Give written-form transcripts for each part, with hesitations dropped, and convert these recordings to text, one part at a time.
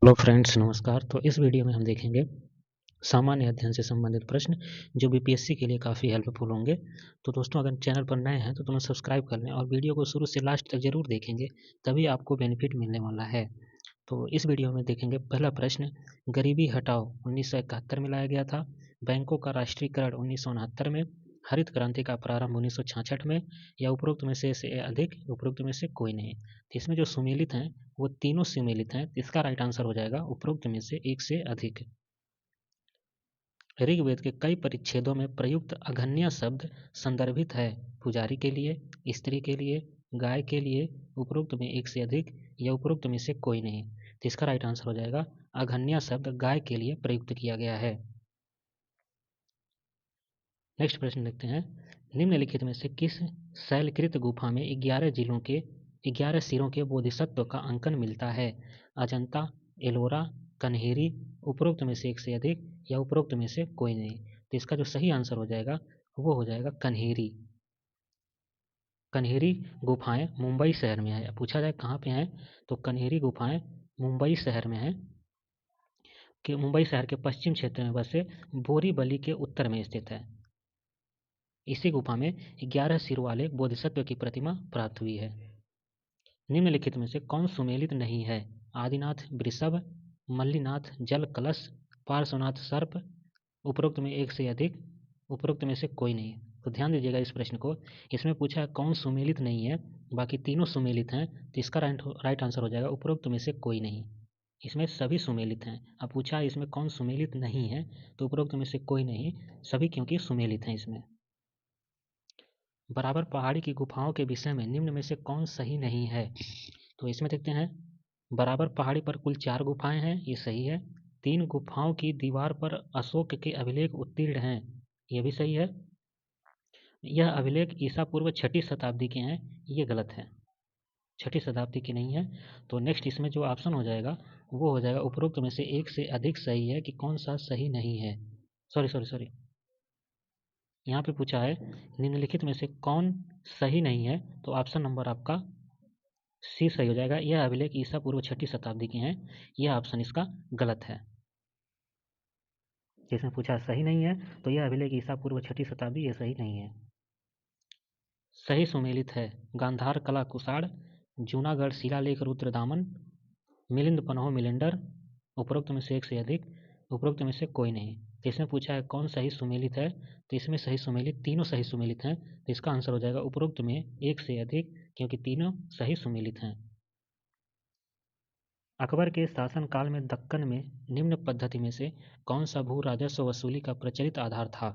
Hello friends, नमस्कार। तो इस वीडियो में हम देखेंगे सामान्य अध्ययन से संबंधित प्रश्न जो बीपीएससी के लिए काफ़ी हेल्पफुल होंगे। तो दोस्तों, अगर चैनल पर नए हैं तो तुम्हें सब्सक्राइब कर लें और वीडियो को शुरू से लास्ट तक जरूर देखेंगे, तभी आपको बेनिफिट मिलने वाला है। तो इस वीडियो में देखेंगे पहला प्रश्न, गरीबी हटाओ 1971 में लाया गया था, बैंकों का राष्ट्रीयकरण 1969 में, हरित क्रांति का प्रारंभ 1966 में, या उपरोक्त में से अधिक, उपरोक्त में से कोई नहीं। तो इसमें जो सुमेलित हैं वो तीनों सुमेलित हैं। इसका राइट आंसर हो जाएगा उपरोक्त में से एक से अधिक। ऋग्वेद के कई परिच्छेदों में प्रयुक्त अघन्य शब्द संदर्भित है पुजारी के लिए, स्त्री के लिए, गाय के लिए, उपरोक्त में एक से अधिक, या उपरोक्त में से कोई नहीं। तो इसका राइट आंसर हो जाएगा अघन्य शब्द गाय के लिए प्रयुक्त किया गया है। नेक्स्ट प्रश्न देखते हैं, निम्नलिखित में से किस शैलकृत गुफा में 11 जिलों के 11 सिरों के बोधिसत्व का अंकन मिलता है? अजंता, एलोरा, कन्हेरी, उपरोक्त में से एक से अधिक, या उपरोक्त में से कोई नहीं। तो इसका जो सही आंसर हो जाएगा वो हो जाएगा कन्हेरी। कन्हेरी गुफाएं मुंबई शहर में है। पूछा जाए कहाँ पे हैं, तो कन्हेरी गुफाएं मुंबई शहर में है, कि मुंबई शहर के पश्चिम क्षेत्र में बसे बोरीवली के उत्तर में स्थित है। इसी गुफा में 11 सिर वाले बोधिसत्व की प्रतिमा प्राप्त हुई है। निम्नलिखित में से कौन सुमेलित नहीं है? आदिनाथ वृषभ, मल्लीनाथ जल कलश, पार्श्वनाथ सर्प, उपरोक्त में एक से अधिक, उपरोक्त में से कोई नहीं। तो ध्यान दीजिएगा इस प्रश्न को, इसमें पूछा है कौन सुमेलित नहीं है, बाकी तीनों सुमेलित हैं। तो इसका राइट आंसर हो जाएगा उपरोक्त में से कोई नहीं। इसमें सभी सुमेलित हैं। अब पूछा है इसमें कौन सुमेलित नहीं है, तो उपरोक्त में से कोई नहीं, सभी क्योंकि सुमेलित हैं इसमें। बराबर पहाड़ी की गुफाओं के विषय में निम्न में से कौन सही नहीं है? तो इसमें देखते हैं, बराबर पहाड़ी पर कुल 4 गुफाएं हैं, ये सही है। 3 गुफाओं की दीवार पर अशोक के अभिलेख उत्तीर्ण हैं, ये भी सही है। यह अभिलेख ईसा पूर्व 6ठी शताब्दी के हैं, ये गलत है, 6ठी शताब्दी की नहीं है। तो नेक्स्ट इसमें जो ऑप्शन हो जाएगा वो हो जाएगा उपरोक्त में से एक से अधिक सही है, कि कौन सा सही नहीं है। सॉरी, यहाँ पे पूछा है निम्नलिखित में से कौन सही नहीं है, तो ऑप्शन नंबर आपका सी सही हो जाएगा। यह अभिलेख ईसा पूर्व 6ठी शताब्दी के हैं, यह ऑप्शन इसका गलत है। जिसमें पूछा सही नहीं है, तो यह अभिलेख ईसा पूर्व 6ठी शताब्दी, यह सही नहीं है। सही सुमेलित है गांधार कला कुषाण, जूनागढ़ शिलालेख रुद्रदामन, मिलिंद पन्हो मिलिंडर, उपरोक्त में से एक से अधिक, उपरोक्त में से कोई नहीं। तो इसमें पूछा है कौन सही सुमेलित है, तो इसमें सही सुमेलित तीनों सही सुमेलित हैं। तो इसका आंसर हो जाएगा उपरोक्त में एक से अधिक, क्योंकि तीनों सही सुमेलित हैं। अकबर के शासनकाल में दक्कन में निम्न पद्धति में से कौन सा भू राजस्व वसूली का प्रचलित आधार था?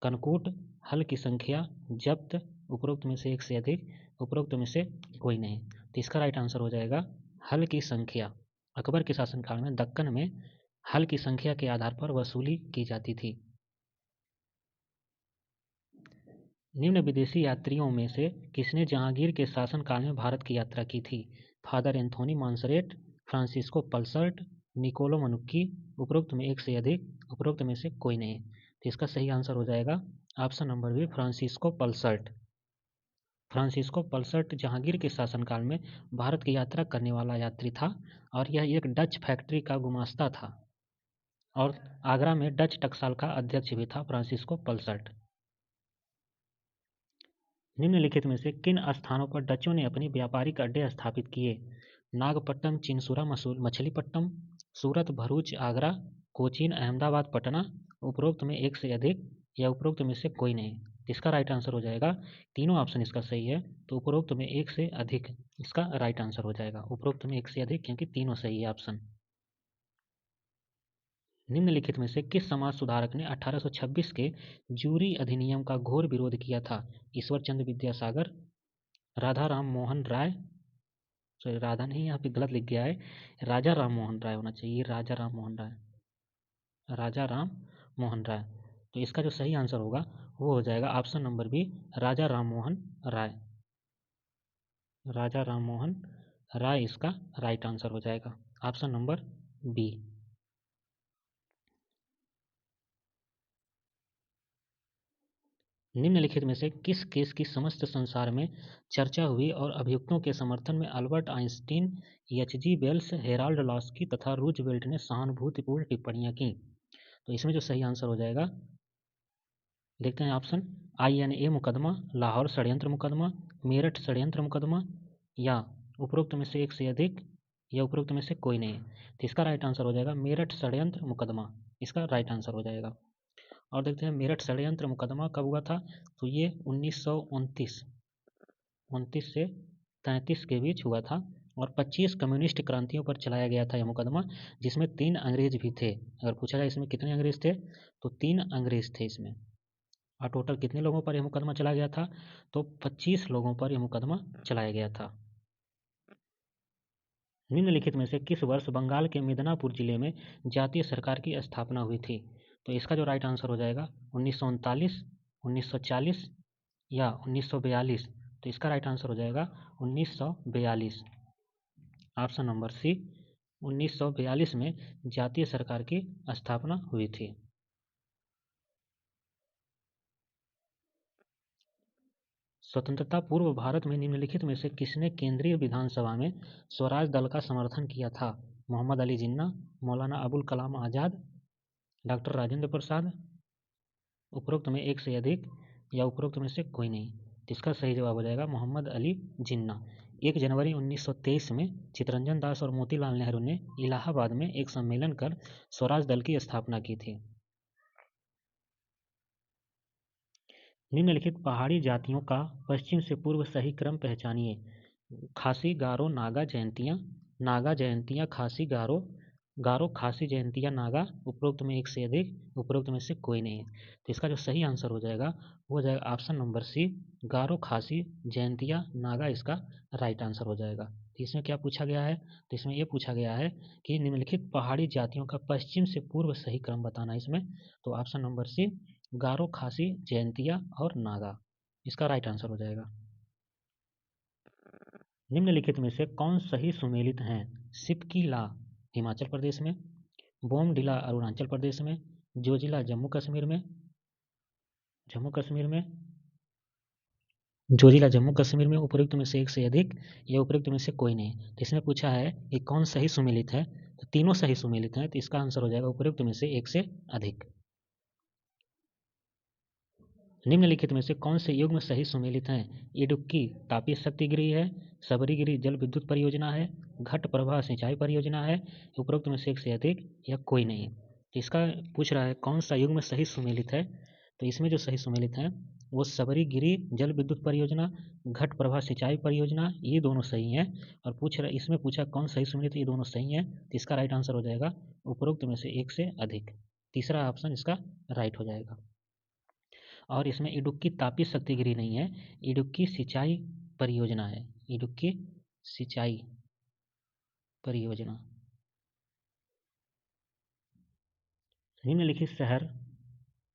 कनकूट, हल की संख्या, जब्त, उपरोक्त में से एक से अधिक, उपरोक्त में से कोई नहीं। तो इसका राइट आंसर हो जाएगा हल की संख्या। अकबर के शासनकाल में दक्कन में हल की संख्या के आधार पर वसूली की जाती थी। निम्न विदेशी यात्रियों में से किसने जहांगीर के शासनकाल में भारत की यात्रा की थी? Father Anthony मॉन्सरेट, Francisco Pelsaert, Niccolo मनुक्की, उपरोक्त में एक से अधिक, उपरोक्त में से कोई नहीं। तो इसका सही आंसर हो जाएगा option number B, Francisco Pelsaert. Francisco Pelsaert Jahangir के शासनकाल में भारत की यात्रा करने वाला यात्री था, और यह एक डच फैक्ट्री का गुमास्ता था, और आगरा में डच टकसाल का अध्यक्ष भी था फ्रांसिस्को पल्सर्ट। निम्नलिखित में से किन स्थानों पर डचों ने अपने व्यापारिक अड्डे स्थापित किए? नागपट्टनम, चिनसुरा, मछलीपट्टनम, सूरत, भरूच, आगरा, कोचीन, अहमदाबाद, पटना, उपरोक्त में एक से अधिक, या उपरोक्त में से कोई नहीं। इसका राइट आंसर हो जाएगा, तीनों ऑप्शन इसका सही है, तो उपरोक्त में एक से अधिक इसका राइट आंसर हो जाएगा, उपरोक्त में एक से अधिक, क्योंकि तीनों सही है ऑप्शन। निम्नलिखित में से किस समाज सुधारक ने 1826 के जूरी अधिनियम का घोर विरोध किया था? ईश्वर चंद्र विद्यासागर, राधा राम मोहन राय, सॉरी राधा नहीं, यहाँ पे गलत लिख गया है, राजा राम मोहन राय होना चाहिए, राजा राम मोहन राय, राजा राम मोहन राय। तो इसका जो सही आंसर होगा वो हो जाएगा ऑप्शन नंबर बी, राजा राम मोहन राय। राजा राम मोहन राय इसका राइट आंसर हो जाएगा, ऑप्शन नंबर बी। निम्नलिखित में से किस केस की समस्त संसार में चर्चा हुई और अभियुक्तों के समर्थन में Albert Einstein, H G. Wells, Harold Laski तथा रूजवेल्ट ने सहानुभूतिपूर्ण टिप्पणियां की? तो इसमें जो सही आंसर हो जाएगा, देखते हैं ऑप्शन। INA मुकदमा, लाहौर षड्यंत्र मुकदमा, मेरठ षड्यंत्र मुकदमा, या उपरोक्त में से एक से अधिक, या उपरोक्त में से कोई नहीं। तो इसका राइट आंसर हो जाएगा मेरठ षड्यंत्र मुकदमा, इसका राइट आंसर हो जाएगा। और देखते हैं मेरठ षड्यंत्र मुकदमा कब हुआ था, तो ये 1929 से 33 के बीच हुआ था और 25 कम्युनिस्ट क्रांतियों पर चलाया गया था यह मुकदमा, जिसमें 3 अंग्रेज भी थे। अगर पूछा जाए इसमें कितने अंग्रेज थे, तो 3 अंग्रेज थे इसमें। और टोटल कितने लोगों पर यह मुकदमा चलाया गया था, तो 25 लोगों पर यह मुकदमा चलाया गया था। निम्नलिखित में से किस वर्ष बंगाल के मिदनापुर जिले में जातीय सरकार की स्थापना हुई थी? तो इसका जो राइट आंसर हो जाएगा 1939, 1940 या 1942। तो इसका राइट आंसर हो जाएगा 1942, ऑप्शन नंबर सी। 1942 में जातीय सरकार की स्थापना हुई थी। स्वतंत्रता पूर्व भारत में निम्नलिखित में से किसने केंद्रीय विधानसभा में स्वराज दल का समर्थन किया था? मोहम्मद अली जिन्ना, मौलाना अबुल कलाम आज़ाद, डॉक्टर राजेंद्र प्रसाद, उपरोक्त में एक से अधिक, या उपरोक्त में से कोई नहीं। इसका सही जवाब हो जाएगा मोहम्मद अली जिन्ना। 1 जनवरी 1923 में चितरंजन दास और मोतीलाल नेहरू ने इलाहाबाद में एक सम्मेलन कर स्वराज दल की स्थापना की थी। निम्नलिखित पहाड़ी जातियों का पश्चिम से पूर्व सही क्रम पहचानिए। खासी, गारो, नागा, जयंतिया, नागा, जयंतिया, खासी, गारो, गारो, खासी, जयंतिया, नागा, उपरोक्त में एक से अधिक, उपरोक्त में से कोई नहीं है। तो इसका जो सही आंसर हो जाएगा वो हो जाएगा ऑप्शन नंबर सी, गारो, खासी, जयंतिया, नागा, इसका राइट आंसर हो जाएगा। तो इसमें क्या पूछा गया है, तो इसमें ये पूछा गया है कि निम्नलिखित पहाड़ी जातियों का पश्चिम से पूर्व सही क्रम बताना है इसमें। तो ऑप्शन नंबर सी, गारो, खासी, जयंतिया और नागा, इसका राइट आंसर हो जाएगा। निम्नलिखित में से कौन सही सुमेलित हैं? सिपकीला हिमाचल प्रदेश में, बोमडिला अरुणाचल प्रदेश में, जोजिला जम्मू कश्मीर में, जम्मू कश्मीर में, जोजिला जम्मू कश्मीर में, उपयुक्त में से एक से अधिक, या उपयुक्त में से कोई नहीं। तो इसमें पूछा है कि कौन सही सुमेलित है, तो तीनों सही सुमेलित हैं। तो इसका आंसर हो जाएगा उपयुक्त में से एक से अधिक। निम्नलिखित में से कौन से युग्म सही सुमेलित हैं? इडुक्की तापीय शक्तिगृह है, सबरीगिरी जल विद्युत परियोजना है, घट प्रभा सिंचाई परियोजना है, उपरोक्त में से एक से अधिक, या कोई नहीं। तो इसका पूछ रहा है कौन सा युग्म सही सुमेलित है। तो इसमें जो सही सुमेलित हैं वो सबरीगिरी जल विद्युत परियोजना, घट प्रभा सिंचाई परियोजना, ये दोनों सही हैं। और पूछ रहा इसमें पूछा कौन सही सुमेलित, ये दोनों सही हैं। तो इसका राइट आंसर हो जाएगा उपरोक्त में से एक से अधिक, तीसरा ऑप्शन इसका राइट हो जाएगा। और इसमें इडुक्की तापीय शक्तिगृह नहीं है, इडुक्की सिंचाई परियोजना है, इडुक्की सिंचाई परियोजना। निम्नलिखित शहर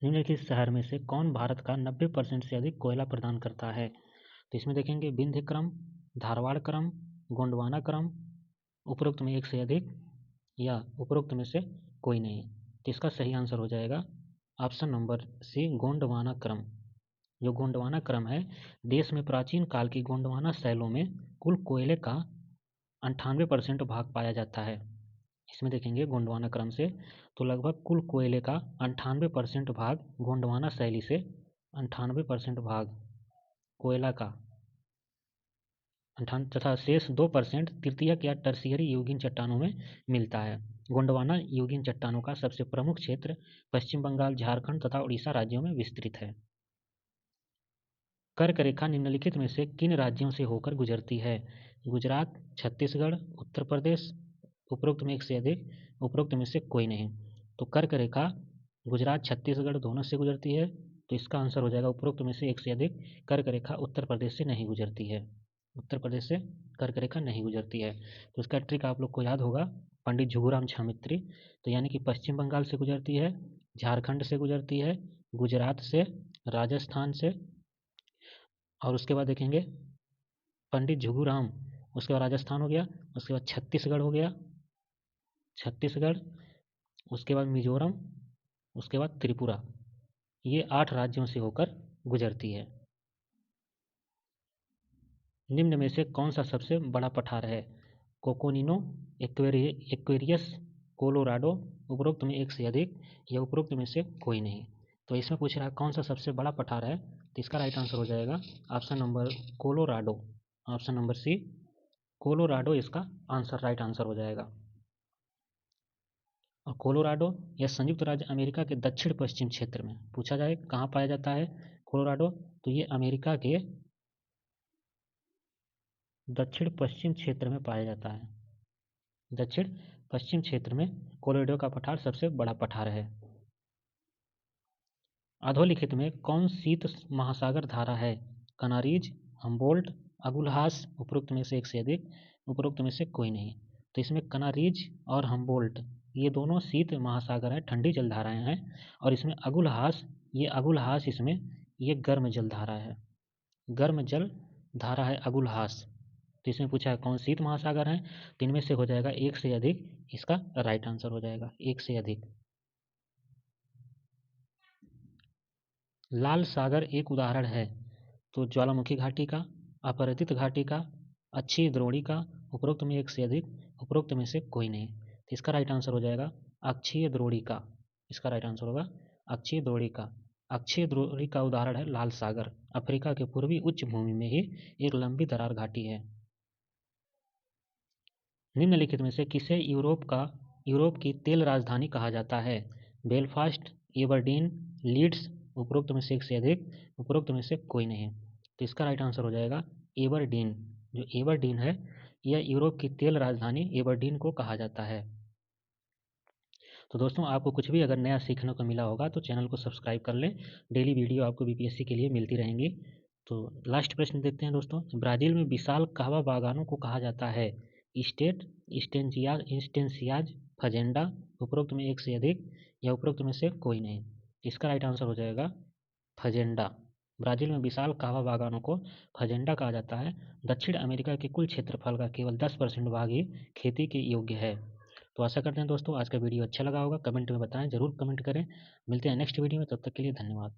निम्नलिखित शहर में से कौन भारत का 90% से अधिक कोयला प्रदान करता है? तो इसमें देखेंगे विंध्य क्रम, धारवाड़ क्रम, गोंडवाना क्रम, उपरोक्त में एक से अधिक, या उपरोक्त में से कोई नहीं। तो इसका सही आंसर हो जाएगा ऑप्शन नंबर सी, गोंडवाना क्रम। जो गोंडवाना क्रम है, देश में प्राचीन काल की गोंडवाना शैलों में कुल कोयले का 98% भाग पाया जाता है। इसमें देखेंगे गोंडवाना क्रम से तो लगभग कुल कोयले का 98% भाग गोंडवाना शैली से, 98% भाग कोयला का तथा शेष 2% तृतीयक या टर्शियरी युगीन चट्टानों में मिलता है। गोंडवाना युगीन चट्टानों का सबसे प्रमुख क्षेत्र पश्चिम बंगाल, झारखंड तथा उड़ीसा राज्यों में विस्तृत है। कर्क रेखा निम्नलिखित में से किन राज्यों से होकर गुजरती है? गुजरात, छत्तीसगढ़, उत्तर प्रदेश, उपरोक्त में एक से अधिक, उपरोक्त में से कोई नहीं। तो कर्क रेखा गुजरात, छत्तीसगढ़ दोनों से गुजरती है। तो इसका आंसर हो जाएगा उपरोक्त में से एक से अधिक। कर्क रेखा उत्तर प्रदेश से नहीं गुजरती है, उत्तर प्रदेश से कर्क रेखा नहीं गुजरती है। तो इसका ट्रिक आप लोग को याद होगा, पंडित झुगुराम झामित्री। तो यानी कि पश्चिम बंगाल से गुजरती है, झारखंड से गुजरती है, गुजरात से, राजस्थान से, और उसके बाद देखेंगे पंडित झुगुराम, उसके बाद राजस्थान हो गया, उसके बाद छत्तीसगढ़ हो गया, छत्तीसगढ़, उसके बाद मिजोरम, उसके बाद त्रिपुरा। ये 8 राज्यों से होकर गुजरती है। निम्न में से कौन सा सबसे बड़ा पठार है? कोकोनिनो, एक्वेरियस, कोलोराडो, उपरोक्त में एक से अधिक या उपरोक्त में से कोई नहीं। तो इसमें पूछ रहा है कौन सा सबसे बड़ा पठार है, तो इसका राइट आंसर हो जाएगा option number Colorado, option number C Colorado इसका आंसर राइट आंसर हो जाएगा। और कोलोराडो यह संयुक्त राज्य अमेरिका के दक्षिण पश्चिम क्षेत्र में, पूछा जाए कहाँ पाया जाता है कोलोराडो, तो ये अमेरिका के दक्षिण पश्चिम क्षेत्र में पाया जाता है। दक्षिण पश्चिम क्षेत्र में कोलोराडो का पठार सबसे बड़ा पठार है। अधोलिखित में कौन शीत महासागर धारा है? कनारीज, हम्बोल्ट, अगुलहास, उपरोक्त में से एक से अधिक, उपरोक्त में से कोई नहीं। तो इसमें कनारीज और हम्बोल्ट ये दोनों शीत महासागर हैं, ठंडी जलधाराएं हैं। और इसमें अगुलहास, ये अगुलहास इसमें ये गर्म जलधारा है, गर्म जल धारा है अगुलहास। तो इसमें पूछा है कौन शीत महासागर है, तो इनमें से हो जाएगा एक से अधिक, इसका राइट आंसर हो जाएगा एक से अधिक। लाल सागर एक उदाहरण है, तो ज्वालामुखी घाटी का, अपरदित घाटी का, अक्षीय द्रोणी का, उपरोक्त में एक से अधिक, उपरोक्त में से कोई नहीं। तो इसका राइट आंसर हो जाएगा अक्षीय द्रोणी का, इसका राइट आंसर होगा अक्षीय द्रोणी का। अक्षीय द्रोणी का उदाहरण है लाल सागर, अफ्रीका के पूर्वी उच्च भूमि में ही एक लंबी दरार घाटी है। निम्नलिखित में से किसे यूरोप की तेल राजधानी कहा जाता है? बेलफास्ट, एबरडीन, लीड्स, उपरोक्त में से एक से अधिक, उपरोक्त में से कोई नहीं। तो इसका राइट आंसर हो जाएगा एबरडीन। जो एबरडीन है यह यूरोप की तेल राजधानी एबरडीन को कहा जाता है। तो दोस्तों आपको कुछ भी अगर नया सीखने को मिला होगा तो चैनल को सब्सक्राइब कर लें, डेली वीडियो आपको बीपीएससी के लिए मिलती रहेंगी। तो लास्ट प्रश्न देखते हैं दोस्तों, ब्राज़ील में विशाल कहवा बागानों को कहा जाता है? स्टेट, इंस्टेंसियाज, फजेंडा, उपरोक्त में एक से अधिक या उपरोक्त में से कोई नहीं। इसका राइट आंसर हो जाएगा फजेंडा। ब्राज़ील में विशाल कहवा बागानों को फजेंडा कहा जाता है। दक्षिण अमेरिका के कुल क्षेत्रफल का केवल 10% भाग ही खेती के योग्य है। तो आशा करते हैं दोस्तों आज का वीडियो अच्छा लगा होगा, कमेंट में बताएं, जरूर कमेंट करें। मिलते हैं नेक्स्ट वीडियो में, तब तक के लिए धन्यवाद।